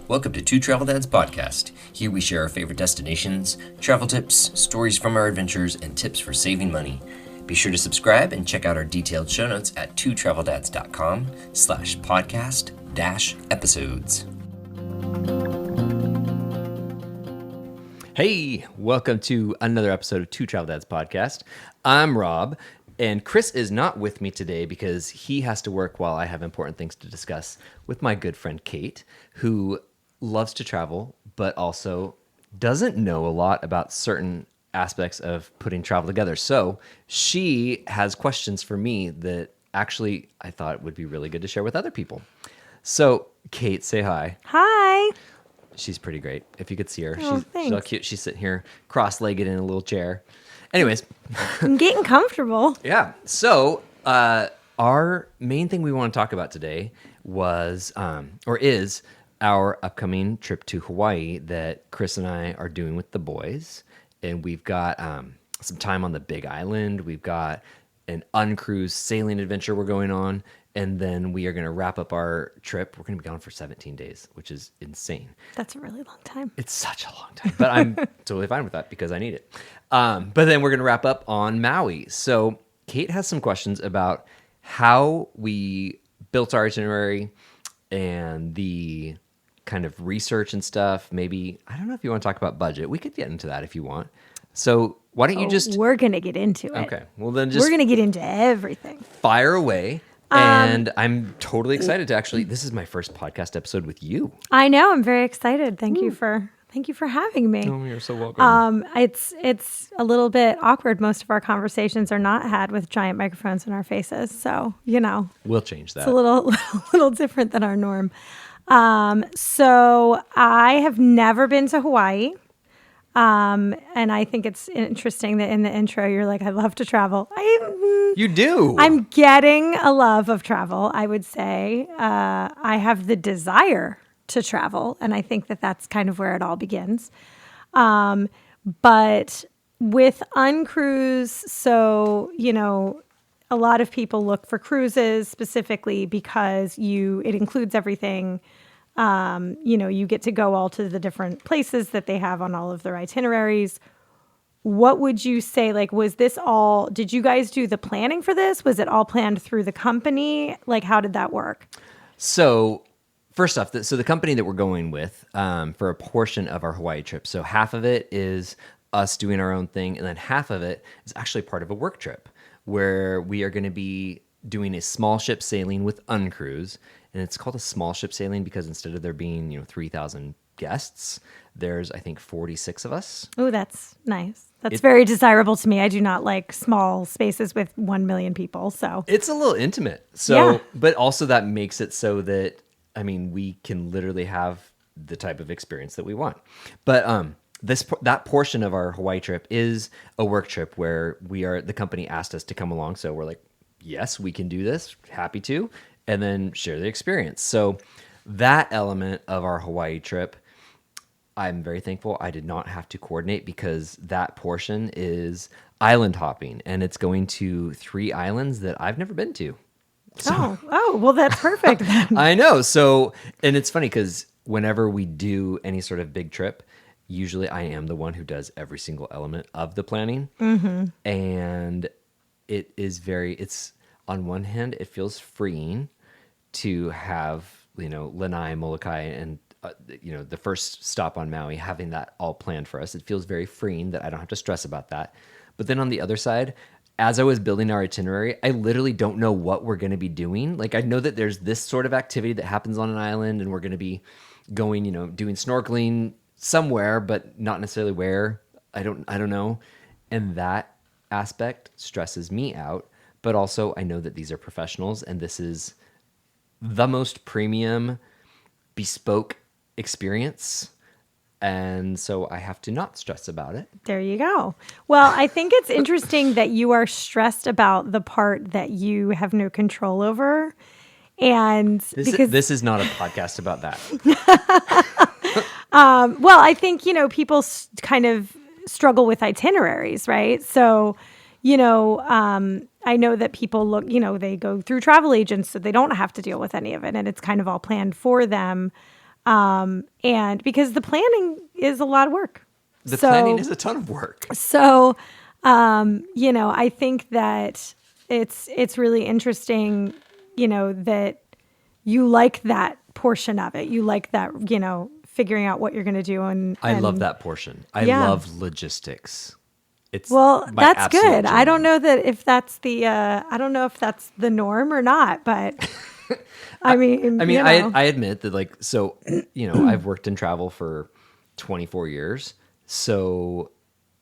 Welcome to Two Travel Dads Podcast. Here we share our favorite destinations, travel tips, stories from our adventures, and tips for saving money. Be sure to subscribe and check out our detailed show notes at twotraveldads.com/podcast-episodes. Hey, welcome to another episode of Two Travel Dads Podcast. I'm Rob, and Chris is not with me today because he has to work while I have important things to discuss with my good friend Kate, who loves to travel, but also doesn't know a lot about certain aspects of putting travel together. So she has questions for me that actually I thought would be really good to share with other people. So Kate, say hi. Hi. She's pretty great. If you could see her, Oh, she's all cute. She's sitting here cross-legged in a little chair. Anyways, I'm getting comfortable. yeah. So our main thing we want to talk about today was, is our upcoming trip to Hawaii that Chris and I are doing with the boys. And we've got some time on the Big Island. We've got an uncruised sailing adventure we're going on. And then we are going to wrap up our trip. We're going to be gone for 17 days, which is insane. That's a really long time. It's such a long time, but I'm totally fine with that because I need it. But then we're going to wrap up on Maui. So Kate has some questions about how we built our itinerary and the kind of research and stuff. Maybe, I don't know if you want to talk about budget. We could get into that if you want. So why don't you just... We're going to get into it. Okay. Well, then just... We're going to get into everything. Fire away. And I'm totally excited to actually... This is my first podcast episode with you. I know. I'm very excited. Thank you for having me. Oh, you're so welcome. It's a little bit awkward. Most of our conversations are not had with giant microphones in our faces. So, We'll change that. it's a little different than our norm. So I have never been to Hawaii. And I think it's interesting that in the intro, you're like, I love to travel. You do. I'm getting a love of travel, I would say. I have the desire to travel, and I think that that's kind of where it all begins. But with uncruise, so, a lot of people look for cruises specifically because it includes everything. You get to go all to the different places that they have on all of their itineraries. What would you say, did you guys do the planning for this? Was it all planned through the company? How did that work? So first off, so the company that we're going with for a portion of our Hawaii trip, so half of it is us doing our own thing, and then half of it is actually part of a work trip where we are going to be doing a small ship sailing with uncruise. And it's called a small ship sailing because instead of there being 3,000 guests, there's, I think, 46 of us. Oh, that's nice. That's very desirable to me. I do not like small spaces with 1 million people. So it's a little intimate. So, yeah. But also that makes it so that, we can literally have the type of experience that we want. But that portion of our Hawaii trip is a work trip where the company asked us to come along. So we're like, yes, we can do this. Happy to. And then share the experience. So that element of our Hawaii trip, I'm very thankful I did not have to coordinate because that portion is island hopping, and it's going to 3 islands that I've never been to. So, well, that's perfect then. I know. So, and it's funny because whenever we do any sort of big trip, usually I am the one who does every single element of the planning. Mm-hmm. And it's on one hand, it feels freeing to have, Lanai, Molokai, and, the first stop on Maui, having that all planned for us. It feels very freeing that I don't have to stress about that. But then on the other side, as I was building our itinerary, I literally don't know what we're going to be doing. I know that there's this sort of activity that happens on an island, and we're going to be going, doing snorkeling somewhere, but not necessarily where. I don't know. And that aspect stresses me out. But also, I know that these are professionals, and this is the most premium, bespoke experience. And so I have to not stress about it. There you go. Well, I think it's interesting that you are stressed about the part that you have no control over. And this is not a podcast about that. Well, I think, people kind of struggle with itineraries, right? So, I know that people look, they go through travel agents, so they don't have to deal with any of it. And it's kind of all planned for them. And because the planning is a lot of work. The planning is a ton of work. So, I think that it's really interesting, that you like that portion of it. You like that, figuring out what you're going to do. And I love that portion. I love logistics. It's that's good. joy. I don't know that if that's I don't know if that's the norm or not, but I mean, I admit that I've worked in travel for 24 years. So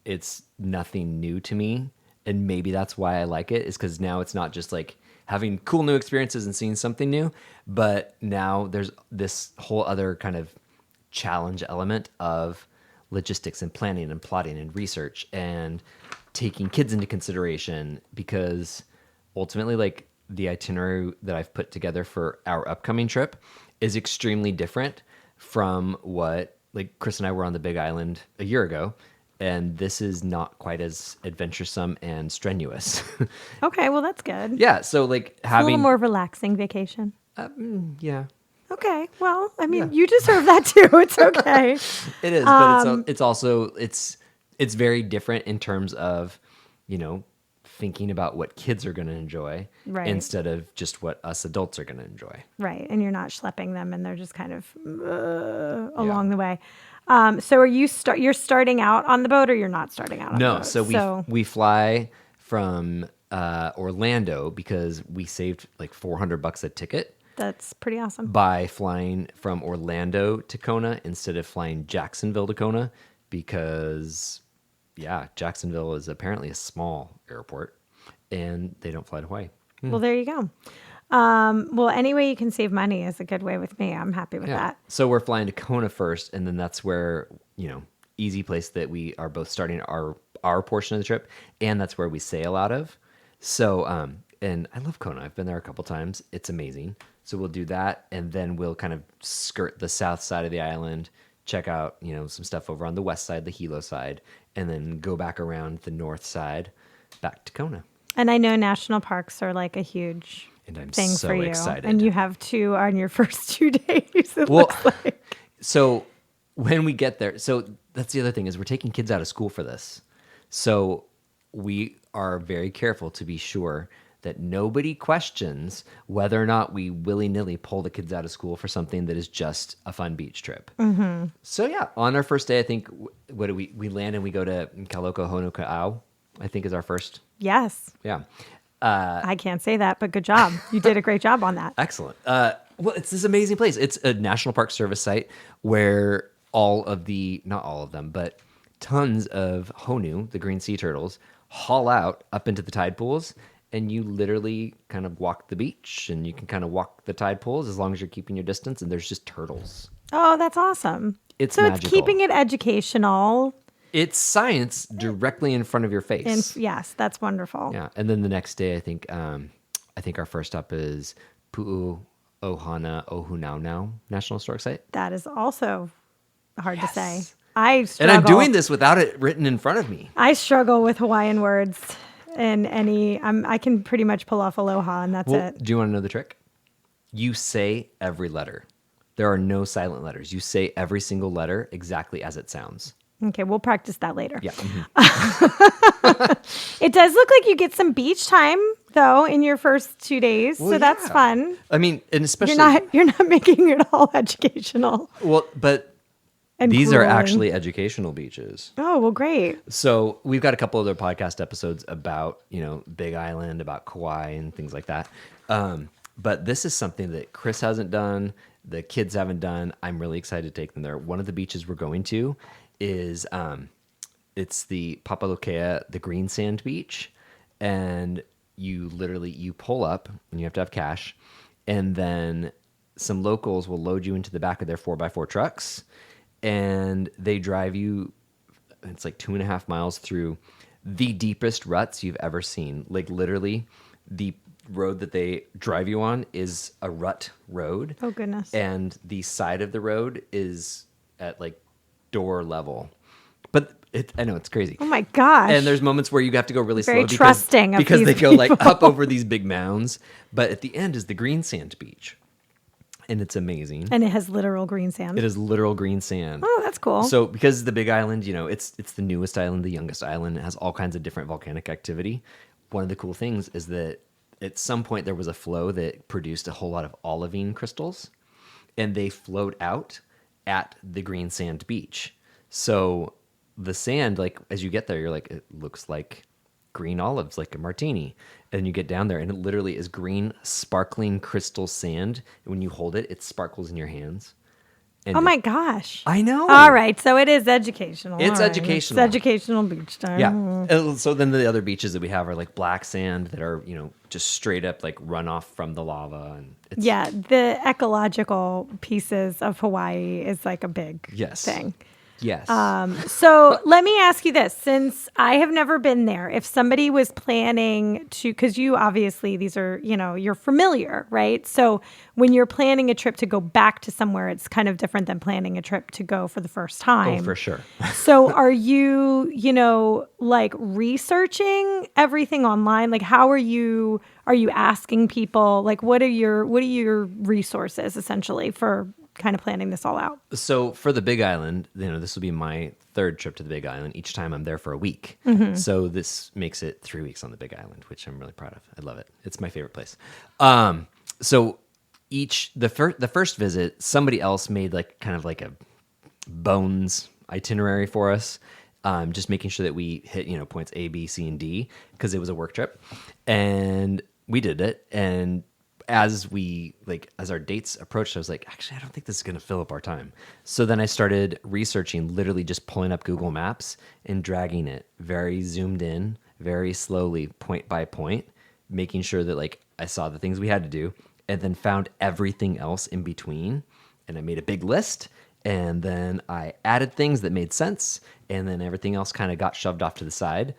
it's nothing new to me. And maybe that's why I like it, is because now it's not just like having cool new experiences and seeing something new, but now there's this whole other kind of challenge element of logistics and planning and plotting and research and taking kids into consideration, because ultimately, like, the itinerary that I've put together for our upcoming trip is extremely different from what, like, Chris and I were on the Big Island a year ago, and this is not quite as adventuresome and strenuous. Okay, well, that's good. Yeah, so like A little more relaxing vacation. yeah. Okay, well, I mean, you deserve that too. It's okay. It is, but it's also it's very different in terms of, thinking about what kids are going to enjoy, right, instead of just what us adults are going to enjoy. Right, and you're not schlepping them, and they're just kind of along the way. So are you're starting out on the boat, or you're not starting out on the boat? So we fly from Orlando because we saved like $400 a ticket. That's pretty awesome. By flying from Orlando to Kona instead of flying Jacksonville to Kona, because Jacksonville is apparently a small airport and they don't fly to Hawaii. Well, there you go. Well, any way you can save money is a good way with me. I'm happy with that. So we're flying to Kona first, and then that's where, easy place that we are both starting our portion of the trip, and that's where we sail out of. So, and I love Kona. I've been there a couple times. It's amazing. So we'll do that, and then we'll kind of skirt the south side of the island, check out, some stuff over on the west side, the Hilo side, and then go back around the north side, back to Kona. And I know national parks are like a huge and I'm thing so for you. Excited. And you have 2 on your first 2 days. Looks like. So when we get there, so that's the other thing, is we're taking kids out of school for this. So we are very careful to be sure that nobody questions whether or not we willy-nilly pull the kids out of school for something that is just a fun beach trip. Mm-hmm. So on our first day, I think, what do we land and we go to Kaloko Honoka'au, I think is our first. Yes. Yeah. I can't say that, but good job. You did a great job on that. Excellent. Well, it's this amazing place. It's a National Park Service site where not all of them, but tons of honu, the green sea turtles, haul out up into the tide pools, and you literally kind of walk the beach, and you can kind of walk the tide pools as long as you're keeping your distance, and there's just turtles. Oh, that's awesome. It's magical. It's keeping it educational. It's science directly in front of your face. And yes, that's wonderful. Yeah, and then the next day, I think our first stop is Pu'u Ohana Ohunaunau National Historic Site. That is also hard to say. I struggle. And I'm doing this without it written in front of me. I struggle with Hawaiian words in I can pretty much pull off aloha, and that's it. Do you want to know the trick? You say every letter. There are no silent letters. You say every single letter exactly as it sounds. Okay, we'll practice that later. Yeah. Mm-hmm. It does look like you get some beach time though in your first 2 days, so that's fun. I mean, and especially you're not making it all educational. Well, but these grueling. are actually educational beaches. Oh, well, great. So we've got a couple other podcast episodes about, Big Island, about Kauai and things like that. But this is something that Chris hasn't done, the kids haven't done. I'm really excited to take them there. One of the beaches we're going to is it's the Papalokea, the green sand beach, and you pull up and you have to have cash, and then some locals will load you into the back of their 4x4 trucks, and they drive you, it's like 2.5 miles through the deepest ruts you've ever seen. Like literally the road that they drive you on is a rut road. Oh goodness. And the side of the road is at like door level. But I know it's crazy. Oh my gosh. And there's moments where you have to go really Very slow trusting because of they these go like people. up over these big mounds. But at the end is the green sand beach. and it's amazing. And it has literal green sand. It is literal green sand. Oh, that's cool. So because the Big Island, it's the newest island, the youngest island. It has all kinds of different volcanic activity. One of the cool things is that at some point there was a flow that produced a whole lot of olivine crystals, and they flowed out at the green sand beach. So the sand, like as you get there, you're like, it looks like green olives, like a martini. And you get down there and it literally is green, sparkling crystal sand. And when you hold it, it sparkles in your hands. And oh my gosh. I know. All right. So it is educational. It's All right. educational. It's educational beach time. Yeah. So then the other beaches that we have are like black sand that are, just straight up like runoff from the lava. And it's, Yeah. The ecological pieces of Hawaii is like a big thing. Yes. So let me ask you this, since I have never been there, if somebody was planning to, because you obviously, these are, you're familiar, right? So when you're planning a trip to go back to somewhere, it's kind of different than planning a trip to go for the first time. Oh, for sure. So are you, like researching everything online? Like are you asking people, like what are your resources essentially for kind of planning this all out? So for the Big Island, this will be my third trip to the Big Island. Each time I'm there for a week. So this makes it 3 weeks on the Big Island, which I'm really proud of. I love it. It's my favorite place. So the first visit, somebody else made like kind of like a bones itinerary for us. Just making sure that we hit, points A, B, C, and D, because it was a work trip. And we did it. And as our dates approached, I was like, actually, I don't think this is going to fill up our time. So then I started researching, literally just pulling up Google Maps and dragging it very zoomed in, very slowly, point by point, making sure that like I saw the things we had to do, and then found everything else in between. And I made a big list, and then I added things that made sense, and then everything else kind of got shoved off to the side.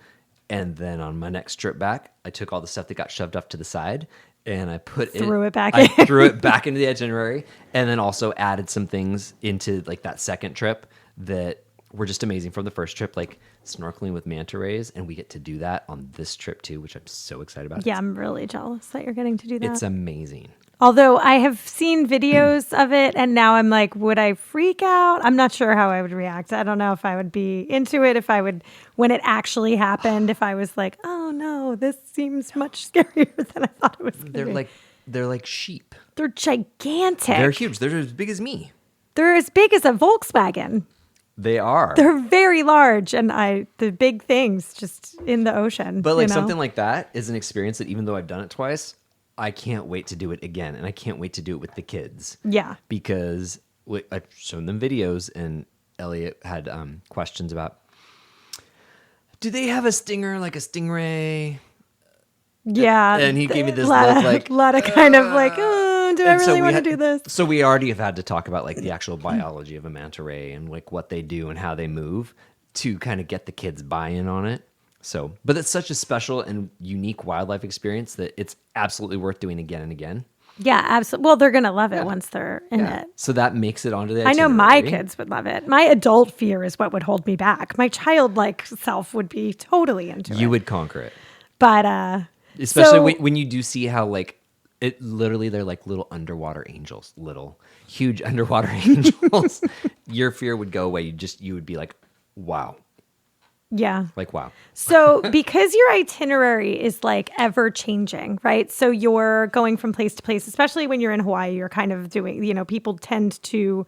And then on my next trip back, I took all the stuff that got shoved off to the side, and I threw it back into the itinerary, and then also added some things into like that second trip that were just amazing from the first trip, like snorkeling with manta rays, and we get to do that on this trip too, which I'm so excited about. Yeah, I'm really jealous that you're getting to do that. It's amazing. Although I have seen videos of it, and now I'm like, would I freak out? I'm not sure how I would react. I don't know if I would be into it, if I would, when it actually happened, if I was like, oh no, this seems much scarier than I thought it was going to be. They're like sheep. They're gigantic. They're huge. They're as big as me. They're as big as a Volkswagen. They are. They're very large, and the big things just in the ocean. But like something like that is an experience that even though I've done it twice, I can't wait to do it again, and I can't wait to do it with the kids. Yeah. Because I've shown them videos, and Elliot had questions about, do they have a stinger like a stingray? Yeah. And he gave me this look like... A lot of kind of like, oh, do I really want to do this? So we already have had to talk about like the actual biology of a manta ray and like what they do and how they move to kind of get the kids buy-in on it. So, but it's such a special and unique wildlife experience that it's absolutely worth doing again and again. Yeah, absolutely. Well, they're going to love it once they're in it. So that makes it onto the I itinerary. know my kids would love it. My adult fear is what would hold me back. My childlike self would be totally into it. You would conquer it. But, especially when you do see how like, it literally, they're like little underwater angels, huge underwater angels. Your fear would go away. You would be like, wow. Yeah. Like, wow. So because your itinerary is like ever changing, right? So you're going from place to place, especially when you're in Hawaii, you're kind of doing, people tend to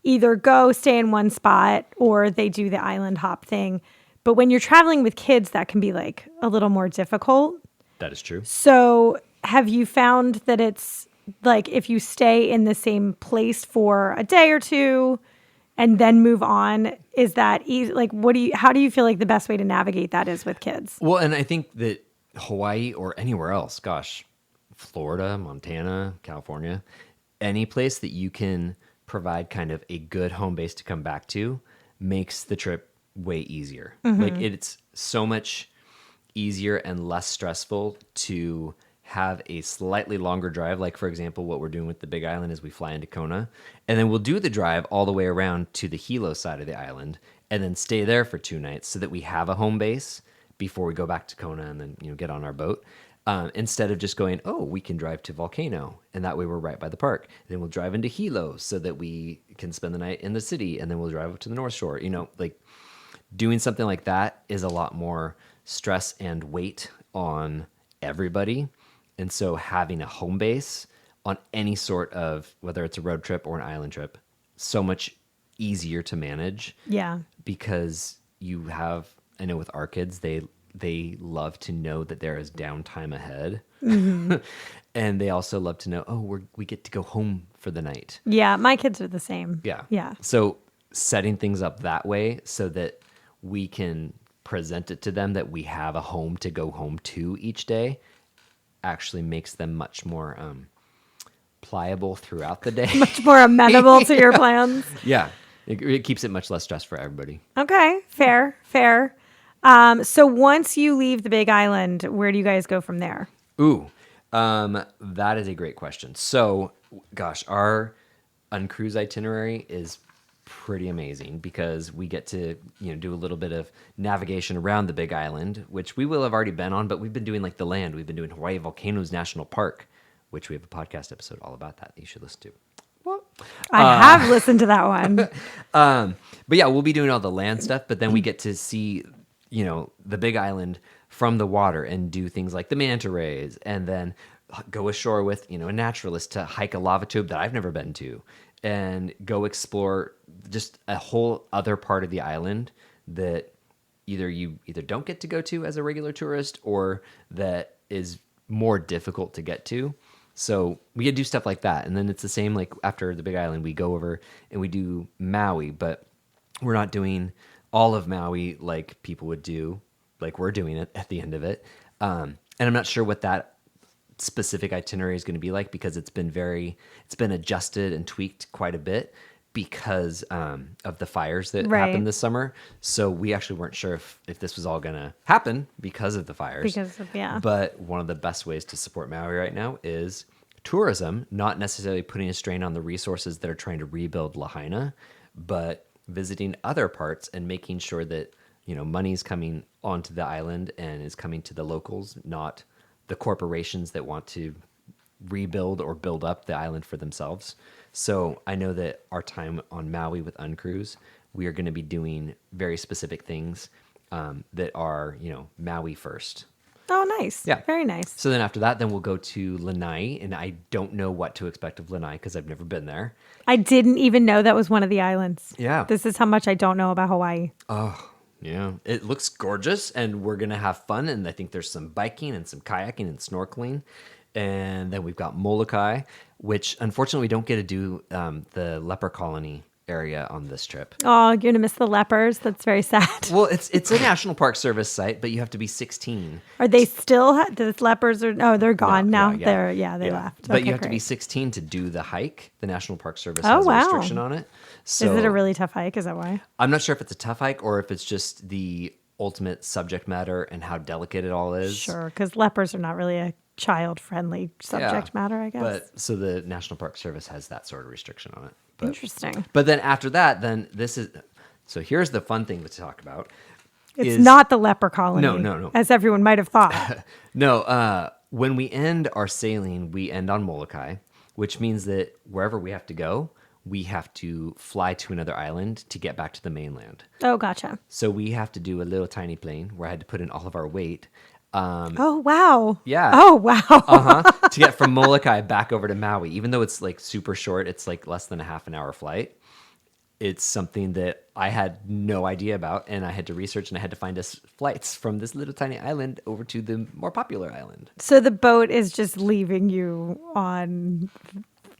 either stay in one spot, or they do the island hop thing. But when you're traveling with kids, that can be like a little more difficult. That is true. So have you found that it's like if you stay in the same place for a day or two and then move on, is that easy? Like, how do you feel like the best way to navigate that is with kids? Well, and I think that Hawaii or anywhere else, Florida, Montana, California, any place that you can provide kind of a good home base to come back to makes the trip way easier. Mm-hmm. Like it's so much easier and less stressful to have a slightly longer drive. Like, for example, what we're doing with the Big Island is we fly into Kona, and then we'll do the drive all the way around to the Hilo side of the island, and then stay there for 2 nights so that we have a home base before we go back to Kona and then, get on our boat. Instead of just going, oh, we can drive to Volcano, and that way we're right by the park. Then we'll drive into Hilo so that we can spend the night in the city, and then we'll drive up to the North Shore. Like doing something like that is a lot more stress and weight on everybody. And so having a home base on any sort of, whether it's a road trip or an island trip, so much easier to manage. Yeah. Because you have, I know with our kids, they love to know that there is downtime ahead. Mm-hmm. And they also love to know, oh, we get to go home for the night. Yeah, my kids are the same. Yeah. Yeah. So setting things up that way so that we can present it to them that we have a home to go home to each day actually makes them much more pliable throughout the day. Much more amenable to your plans. Yeah. It keeps it much less stress for everybody. Okay, fair. So once you leave the Big Island, where do you guys go from there? Ooh, that is a great question. So, gosh, our uncruise itinerary is pretty amazing because we get to do a little bit of navigation around the Big Island, which we will have already been on, but we've been doing like the land. We've been doing Hawaii Volcanoes National Park, which we have a podcast episode all about that you should listen to. I have listened to that one. But yeah, we'll be doing all the land stuff, but then we get to see, the Big Island from the water and do things like the manta rays and then go ashore with, a naturalist to hike a lava tube that I've never been to and go explore just a whole other part of the island that either don't get to go to as a regular tourist or that is more difficult to get to. So we get to do stuff like that. And then it's the same, like after the Big Island, we go over and we do Maui, but we're not doing all of Maui like people would do, like we're doing it at the end of it. And I'm not sure what that specific itinerary is going to be like because it's been adjusted and tweaked quite a bit because of the fires that happened this summer. So we actually weren't sure if this was all going to happen because of the fires. But one of the best ways to support Maui right now is tourism, not necessarily putting a strain on the resources that are trying to rebuild Lahaina, but visiting other parts and making sure that, money's coming onto the island and is coming to the locals, not the corporations that want to rebuild or build up the island for themselves. So I know that our time on Maui with Uncruise, we are going to be doing very specific things that are, Maui first. Oh, nice. Yeah. Very nice. So then after that, then we'll go to Lanai, and I don't know what to expect of Lanai because I've never been there. I didn't even know that was one of the islands. Yeah. This is how much I don't know about Hawaii. Oh, yeah. It looks gorgeous, and we're going to have fun, and I think there's some biking and some kayaking and snorkeling. And then we've got Molokai, which unfortunately we don't get to do the leper colony area on this trip. Oh, you're going to miss the lepers. That's very sad. Well, it's a National Park Service site, but you have to be 16. Are they still, the lepers are, they're gone now. Yeah, They left. But okay, you have great. to be 16 to do the hike. The National Park Service Oh, has wow. a restriction on it. So Is it a really tough hike? Is that why? I'm not sure if it's a tough hike or if it's just the ultimate subject matter and how delicate it all is. Sure, because lepers are not really a child-friendly subject matter, I guess. But so the National Park Service has that sort of restriction on it. But, Interesting. But then after that, so here's the fun thing to talk about. It's not the leper colony. No. As everyone might have thought. No, when we end our sailing, we end on Molokai, which means that wherever we have to go, we have to fly to another island to get back to the mainland. Oh, gotcha. So we have to do a little tiny plane where I had to put in all of our weight. Oh, wow. Yeah. Oh, wow. To get from Molokai back over to Maui, even though it's like super short, it's like less than a half an hour flight. It's something that I had no idea about, and I had to research, and I had to find us flights from this little tiny island over to the more popular island. So the boat is just leaving you on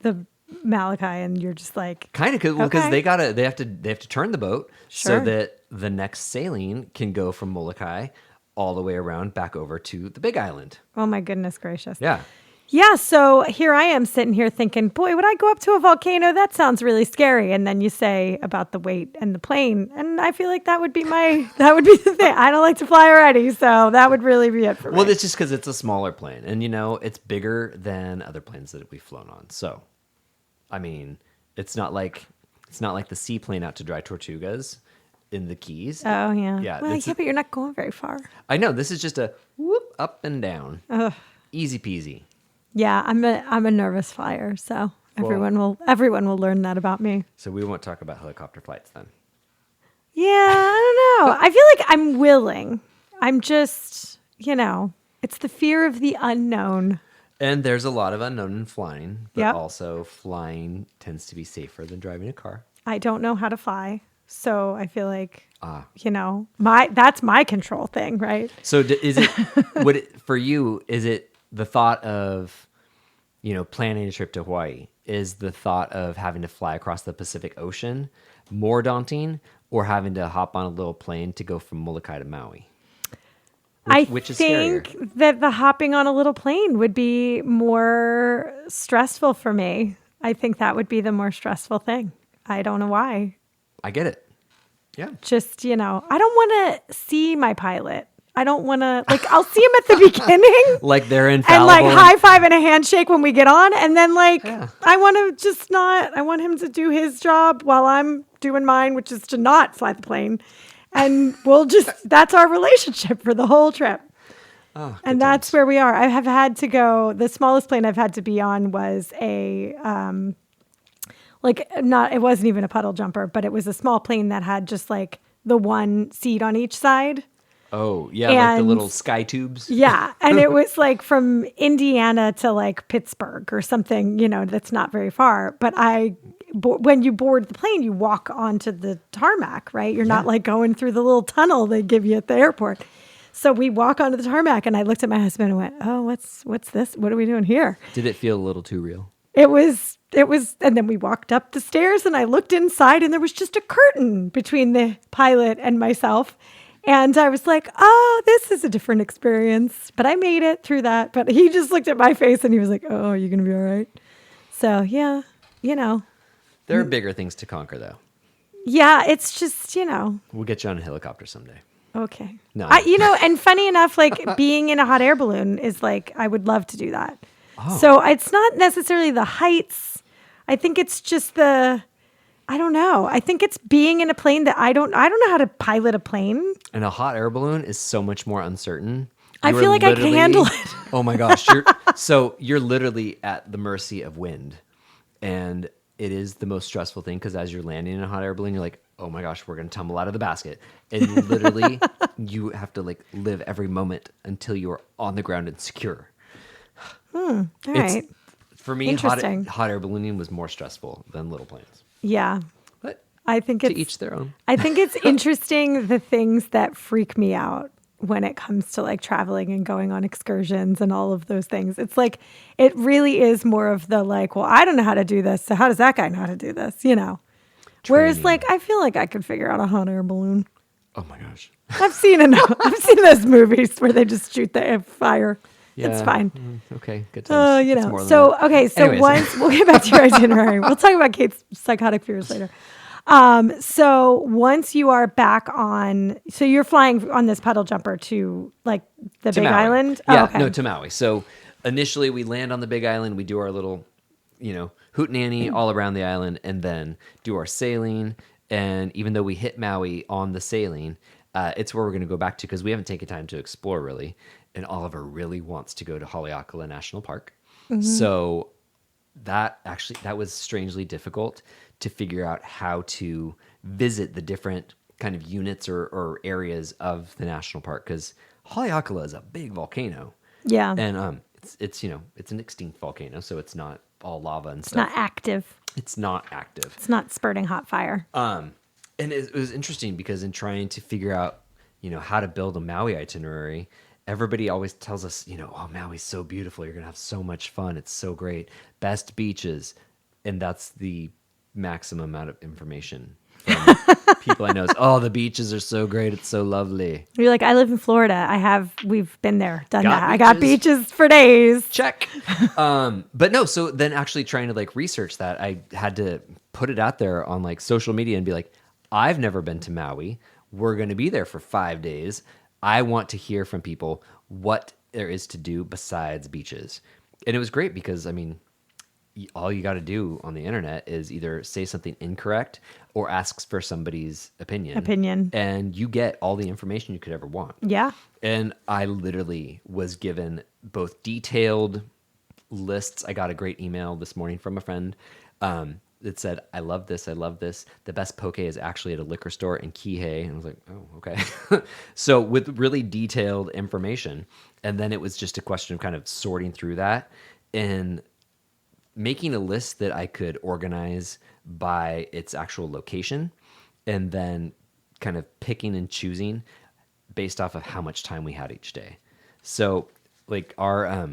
the Molokai, and you're just like, kind of because they have to turn the boat Sure. so that the next sailing can go from Molokai all the way around back over to the Big Island. oh my goodness gracious. Yeah. Yeah, so here I am sitting here thinking, boy, would I go up to a volcano? That sounds really scary. And then you say about the weight and the plane, and I feel like that would be the thing. I don't like to fly already, so that would really be it for me. Well, it's just because it's a smaller plane, and it's bigger than other planes that we've flown on. So, I mean, it's not like the seaplane out to Dry Tortugas in the Keys. Oh, yeah. Yeah, Well, yeah, but you're not going very far. I know, this is just a whoop up and down. Easy peasy. Yeah, I'm a nervous flyer, so everyone will learn that about me. So we won't talk about helicopter flights then. Yeah, I don't know. I feel like I'm willing. I'm just, it's the fear of the unknown. And there's a lot of unknown in flying, but Yep. also flying tends to be safer than driving a car. I don't know how to fly, so I feel like that's my control thing, right? So is it for you? Is it the thought of planning a trip to Hawaii? Is the thought of having to fly across the Pacific Ocean more daunting, or having to hop on a little plane to go from Molokai to Maui? Which is think scarier? that the hopping on a little plane would be more stressful for me. I think that would be the more stressful thing. I don't know why. I get it. Yeah. Just, I don't want to see my pilot. I don't want to, I'll see him at the beginning. Like they're And infallible. high five and a handshake when we get on. And then Yeah. I want to I want him to do his job while I'm doing mine, which is to not fly the plane. And that's our relationship for the whole trip. Oh, And that's where we are. I have had to go, the smallest plane I've had to be on was it wasn't even a puddle jumper, but it was a small plane that had just the one seat on each side. Oh, yeah, like the And- little sky tubes. Yeah. And it was from Indiana to Pittsburgh or something, that's not very far. But when you board the plane, you walk onto the tarmac, right? You're not going through the little tunnel they give you at the airport. So we walk onto the tarmac and I looked at my husband and went, oh, what's this? What are we doing here? Did it feel a little too real? It was, and then we walked up the stairs and I looked inside and there was just a curtain between the pilot and myself. And I was like, oh, this is a different experience. But I made it through that. But he just looked at my face and he was like, oh, are you going to be all right? So, yeah, There are bigger things to conquer, though. Yeah, it's just, We'll get you on a helicopter someday. okay. No. And funny enough, being in a hot air balloon is I would love to do that. Oh. So it's not necessarily the heights. I think it's just I don't know. I think it's being in a plane that I don't know how to pilot a plane. And a hot air balloon is so much more uncertain. I You feel are like I can handle it. Oh my gosh. You're literally at the mercy of wind. And it is the most stressful thing because as you're landing in a hot air balloon, you're like, oh my gosh, we're going to tumble out of the basket. And literally, you have to live every moment until you are on the ground and secure. All right. For me, Interesting. hot air ballooning was more stressful than little planes. Yeah. But I think to it's each their own. I think it's interesting the things that freak me out when it comes to traveling and going on excursions and all of those things. It's it really is more of the well, I don't know how to do this, so how does that guy know how to do this? Whereas Training. I feel like I could figure out a hot air balloon. Oh my gosh. I've seen those movies where they just shoot the fire. It's Yeah. fine. Okay, good times. It's more than that. Okay, so Anyways. once we'll get back to your itinerary. We'll talk about Kate's psychotic fears later. So once you are back on, so you're flying on this puddle jumper to the To Big Maui. Island? Yeah, Oh, okay. no, to Maui. So initially we land on the Big Island. We do our little, hootenanny all around the island and then do our sailing. And even though we hit Maui on the sailing, it's where we're going to go back to because we haven't taken time to explore really. And Oliver really wants to go to Haleakala National Park. Mm-hmm. So that was strangely difficult to figure out how to visit the different kind of units or areas of the national park because Haleakala is a big volcano. Yeah. And it's an extinct volcano, so it's not all lava and It's stuff. not active. It's not active. It's not spurting hot fire. And it was interesting because in trying to figure out, how to build a Maui itinerary, everybody always tells us, oh, Maui's so beautiful. You're going to have so much fun. It's so great. Best beaches. And that's the maximum amount of information from people I know. Is, oh, the beaches are so great. It's so lovely. You're like, I live in Florida. We've been there, done Got that. I got beaches. beaches for days. Check. But no, so then actually trying to research that, I had to put it out there on social media and be like, I've never been to Maui. We're going to be there for 5 days. I want to hear from people what there is to do besides beaches. And it was great because, all you got to do on the internet is either say something incorrect or asks for somebody's opinion. And you get all the information you could ever want. Yeah. And I literally was given both detailed lists. I got a great email this morning from a friend that said, I love this. I love this. The best poke is actually at a liquor store in Kihei. And I was like, oh, okay. So with really detailed information. And then it was just a question of kind of sorting through that and making a list that I could organize by its actual location, and then kind of picking and choosing based off of how much time we had each day. So like our,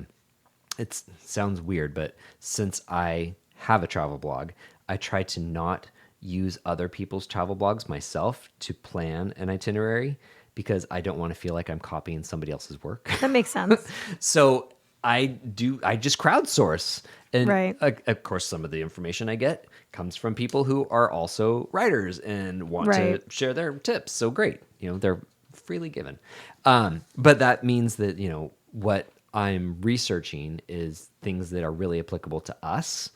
it sounds weird, but since I have a travel blog, I try to not use other people's travel blogs myself to plan an itinerary because I don't want to feel like I'm copying somebody else's work. That makes sense. So I just crowdsource. And Right. of course, some of the information I get comes from people who are also writers and want Right. to share their tips. So great. They're freely given. But that means that, what I'm researching is things that are really applicable to us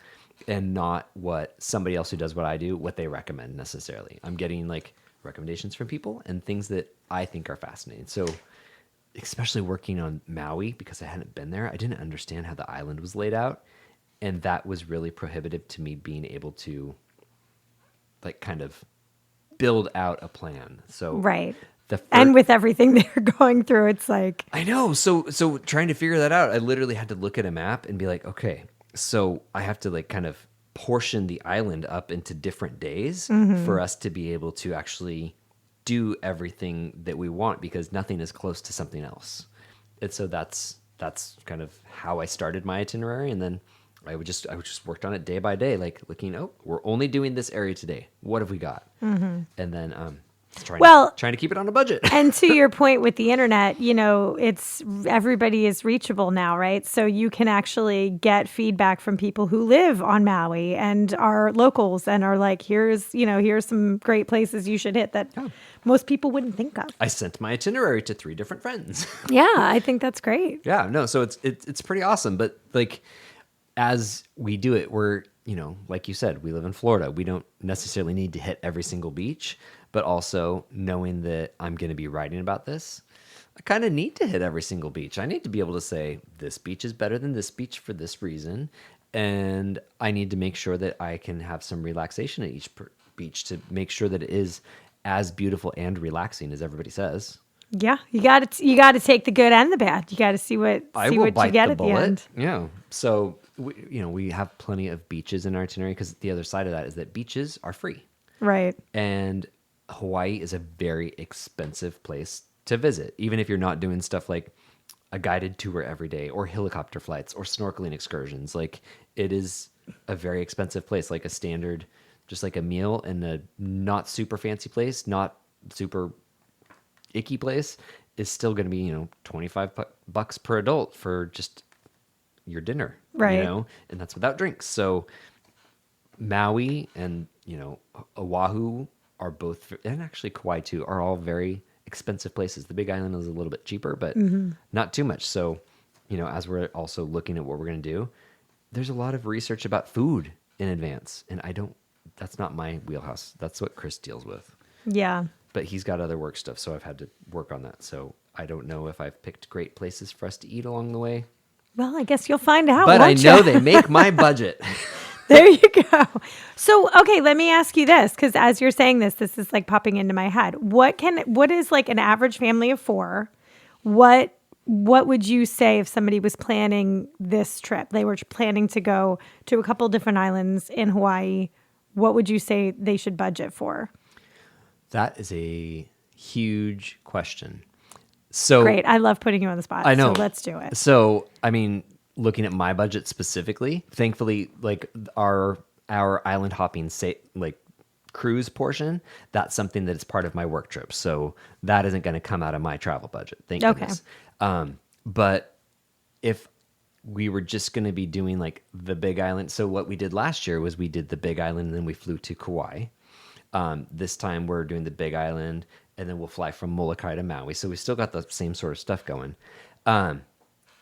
and not what somebody else who does what I do, what they recommend necessarily. I'm getting like recommendations from people and things that I think are fascinating. So especially working on Maui, because I hadn't been there, I didn't understand how the island was laid out. And that was really prohibitive to me being able to like kind of build out a plan. So Right. the And with everything they're going through, it's like, I know. So trying to figure that out, I literally had to look at a map and be like, okay, so I have to like kind of portion the island up into different days for us to be able to actually do everything that we want, because nothing is close to something else. And so that's kind of how I started my itinerary. And then I would just worked on it day by day, like looking, we're only doing this area today. What have we got? And then trying to keep it on a budget. and to your point with the internet, it's everybody is reachable now, right? So you can actually get feedback from people who live on Maui and are locals and are like, here's some great places you should hit that most people wouldn't think of. I sent my itinerary to 3 different friends. Yeah, I think that's great. Yeah, no, so it's pretty awesome. But like, as we do it, we're, like you said, we live in Florida. We don't necessarily need to hit every single beach, but also knowing that I'm going to be writing about this, I kind of need to hit every single beach. I need to be able to say, this beach is better than this beach for this reason. And I need to make sure that I can have some relaxation at each beach to make sure that it is as beautiful and relaxing as everybody says. Yeah, you got to take the good and the bad. You got to see what you get at the end. Yeah. So we have plenty of beaches in our itinerary, because the other side of that is that beaches are free. Right. And Hawaii is a very expensive place to visit, even if you're not doing stuff like a guided tour every day or helicopter flights or snorkeling excursions. Like, it is a very expensive place, like a standard, just like a meal in a not super fancy place, not super icky place, is still going to be, $25 per adult for just your dinner, right? And that's without drinks. So Maui and Oahu are both, and actually Kauai too, are all very expensive places. The Big Island is a little bit cheaper, but not too much. So as we're also looking at what we're going to do, there's a lot of research about food in advance, and that's not my wheelhouse. That's what Chris deals with. Yeah. But he's got other work stuff, so I've had to work on that. So I don't know if I've picked great places for us to eat along the way. Well, I guess you'll find out. But I won't know you? they make my budget. There you go. So, okay, let me ask you this, because as you're saying this is like popping into my head. What is like an average family of 4? What would you say if somebody was planning this trip? They were planning to go to a couple different islands in Hawaii. What would you say they should budget for? That is a huge question. So great. I love putting you on the spot. I know. So let's do it. So, looking at my budget specifically, thankfully, like our island hopping cruise portion, that's something that is part of my work trip. So that isn't going to come out of my travel budget. Thank goodness. But if we were just going to be doing like the Big Island, so what we did last year was we did the Big Island and then we flew to Kauai. This time we're doing the Big Island and then we'll fly from Molokai to Maui. So we still got the same sort of stuff going.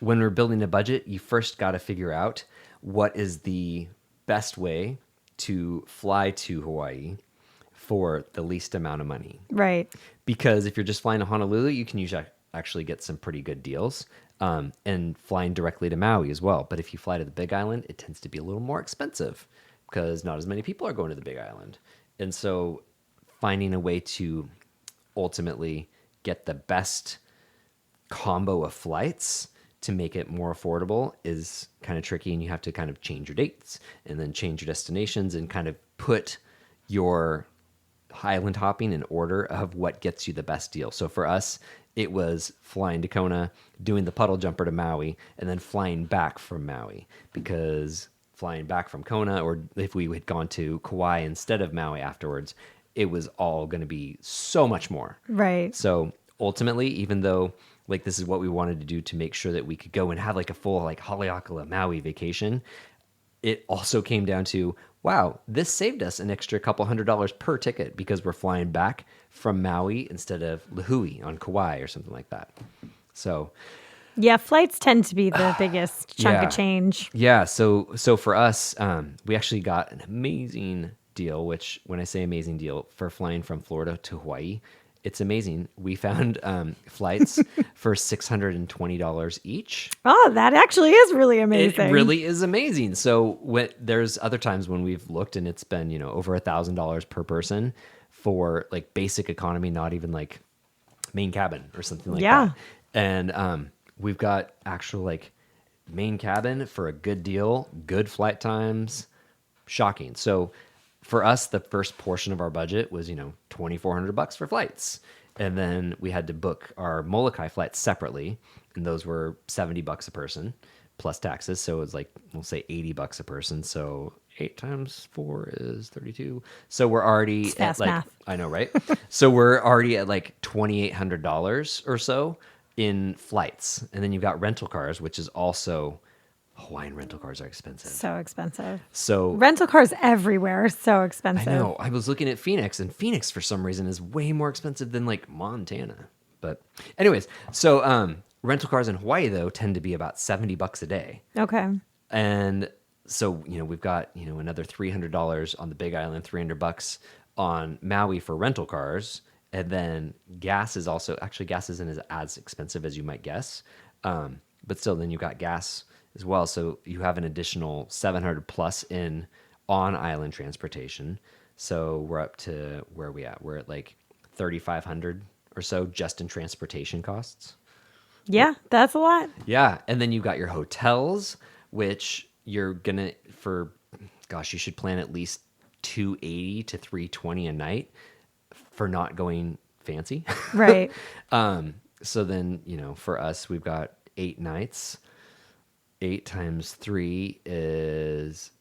When we're building a budget, you first got to figure out what is the best way to fly to Hawaii for the least amount of money. Right. Because if you're just flying to Honolulu, you can usually actually get some pretty good deals, and flying directly to Maui as well. But if you fly to the Big Island, it tends to be a little more expensive because not as many people are going to the Big Island. And so finding a way to ultimately get the best combo of flights to make it more affordable is kind of tricky, and you have to kind of change your dates and then change your destinations and kind of put your island hopping in order of what gets you the best deal. So for us, it was flying to Kona, doing the puddle jumper to Maui, and then flying back from Maui, because flying back from Kona, or if we had gone to Kauai instead of Maui afterwards, it was all going to be so much more. Right. So ultimately, even though like this is what we wanted to do to make sure that we could go and have like a full like Haleakala Maui vacation, it also came down to, wow, this saved us an extra couple $100 per ticket because we're flying back from Maui instead of Lihue on Kauai or something like that. So yeah, flights tend to be the biggest chunk yeah. of change. Yeah, so for us, we actually got an amazing deal, which when I say amazing deal, for flying from Florida to Hawaii, it's amazing. We found flights for $620 each. Oh, that actually is really amazing. It really is amazing. So there's other times when we've looked and it's been, over $1,000 per person for like basic economy, not even like main cabin or something like that. And we've got actual like main cabin for a good deal, good flight times, shocking. So for us, the first portion of our budget was, $2,400 for flights. And then we had to book our Molokai flights separately. And those were $70 a person plus taxes. So it was like, we'll say $80 a person. So 8 times 4 is 32. So we're already It's fast at like, math. I know, right? So we're already at like $2,800 or so in flights. And then you've got rental cars, which is also, Hawaiian rental cars are expensive. So expensive. So Rental cars everywhere are so expensive. I know. I was looking at Phoenix, and Phoenix for some reason is way more expensive than like Montana. But anyways, so rental cars in Hawaii though tend to be about $70 a day. Okay. And so, we've got, another $300 on the Big Island, $300 on Maui for rental cars. And then gas isn't as expensive as you might guess. But still, then you've got gas as well. So you have an additional $700 plus in on island transportation. So we're up to where are we at? We're at like $3,500 or so just in transportation costs. Yeah, that's a lot. Yeah. And then you've got your hotels, which you're going to, you should plan at least $280 to $320 a night for not going fancy. Right. So then, for us, we've got 8 nights. 8 times 3 is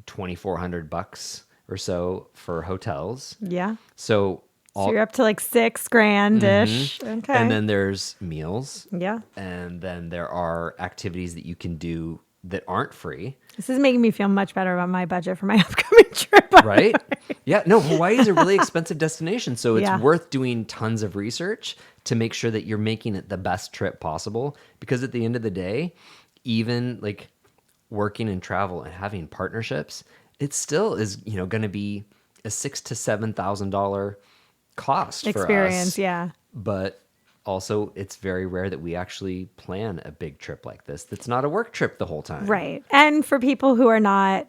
$2,400 or so for hotels. Yeah. So you're up to like $6,000-ish. Mm-hmm. Okay. And then there's meals. Yeah. And then there are activities that you can do that aren't free. This is making me feel much better about my budget for my upcoming trip. Right? Yeah. No, Hawaii is a really expensive destination. So it's worth doing tons of research to make sure that you're making it the best trip possible. Because at the end of the day, even like working in travel and having partnerships, it still is, going to be a $6,000 to $7,000 cost Experience, for us. yeah. But also, it's very rare that we actually plan a big trip like this. That's not a work trip the whole time. Right. And for people who are not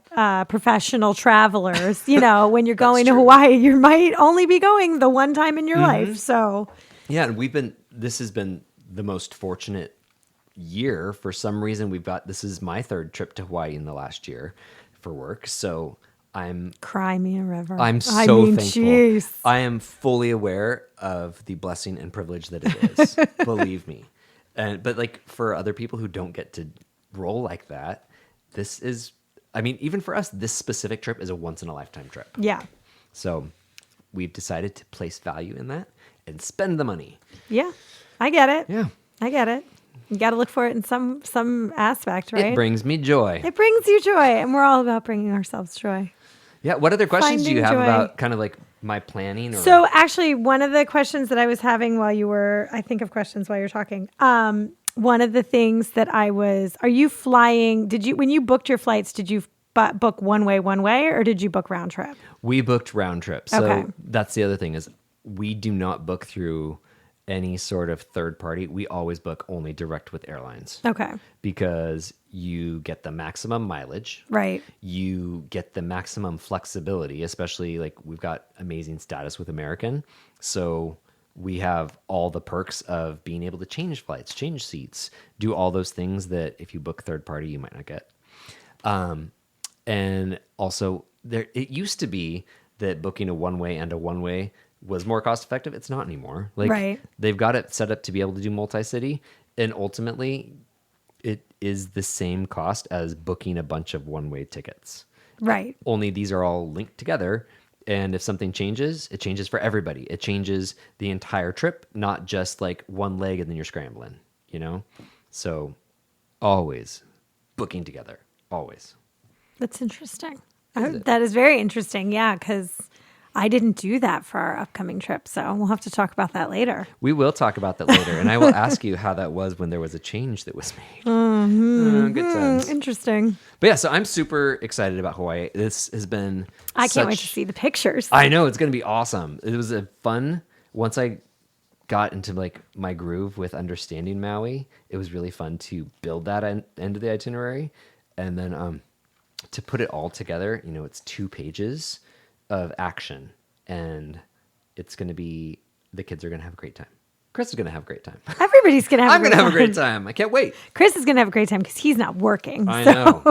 professional travelers, when you're going to Hawaii, you might only be going the one time in your life. So yeah, and this has been the most fortunate year. For some reason, this is my 3rd trip to Hawaii in the last year for work. So cry me a river. I'm so thankful. Geez. I am fully aware of the blessing and privilege that it is. Believe me. But like for other people who don't get to roll like that, this is, even for us, this specific trip is a once in a lifetime trip. Yeah. So we've decided to place value in that and spend the money. Yeah. I get it. Yeah. I get it. You got to look for it in some aspect, right? It brings me joy. It brings you joy, and we're all about bringing ourselves joy. Yeah. What other questions do you have Finding joy. about kind of like my planning? Or... So actually, one of the questions that I was having while you were, I think of questions while you're talking, one of the things that are you flying, when you booked your flights, did you book one way, or did you book round trip? We booked round trip. So Okay. that's the other thing is we do not book through any sort of third party. We always book only direct with airlines. Okay. Because you get the maximum mileage. Right. You get the maximum flexibility, especially like we've got amazing status with American. So we have all the perks of being able to change flights, change seats, do all those things that if you book third party, you might not get. And also it used to be that booking a one-way and a one-way was more cost effective. It's not anymore. Like Right. they've got it set up to be able to do multi-city, and ultimately it is the same cost as booking a bunch of one-way tickets. Right. Only these are all linked together, and if something changes, it changes for everybody. It changes the entire trip, not just like one leg and then you're scrambling, So always booking together, always. That's interesting. That is very interesting. Yeah, because I didn't do that for our upcoming trip, so we'll have to talk about that later. We will talk about that later, and I will ask you how that was when there was a change that was made. Good times. Interesting. But yeah, so I'm super excited about Hawaii. This has been I can't wait to see the pictures. I know, it's going to be awesome. It was a fun, once I got into like my groove with understanding Maui, it was really fun to build that end of the itinerary. And then to put it all together, it's 2 pages of action, and it's going to be, the kids are going to have a great time. Chris is going to have a great time. Everybody's going to have I'm going to have a great time. I can't wait. Chris is going to have a great time because he's not working. I know.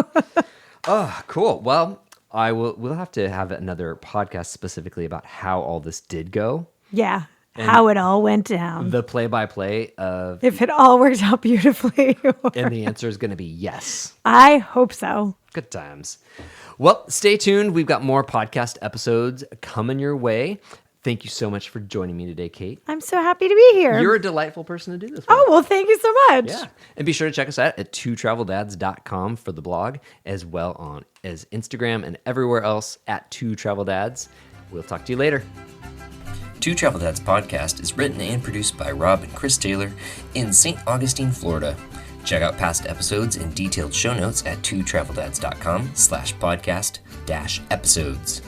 Oh, cool. Well, we'll have to have another podcast specifically about how all this did go. Yeah. How it all went down. The play-by-play of... If it all worked out beautifully. And the answer is going to be yes. I hope so. Good times. Well, stay tuned. We've got more podcast episodes coming your way. Thank you so much for joining me today, Kate. I'm so happy to be here. You're a delightful person to do this with. Oh, well, thank you so much. Yeah. And be sure to check us out at twotraveldads.com for the blog, as well as Instagram and everywhere else at twotraveldads. We'll talk to you later. Two Travel Dads podcast is written and produced by Rob and Chris Taylor in St. Augustine, Florida. Check out past episodes and detailed show notes at twotraveldads.com/podcast-episodes.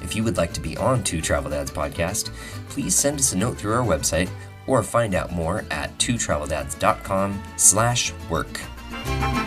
If you would like to be on Two Travel Dads podcast, please send us a note through our website or find out more at twotraveldads.com/work.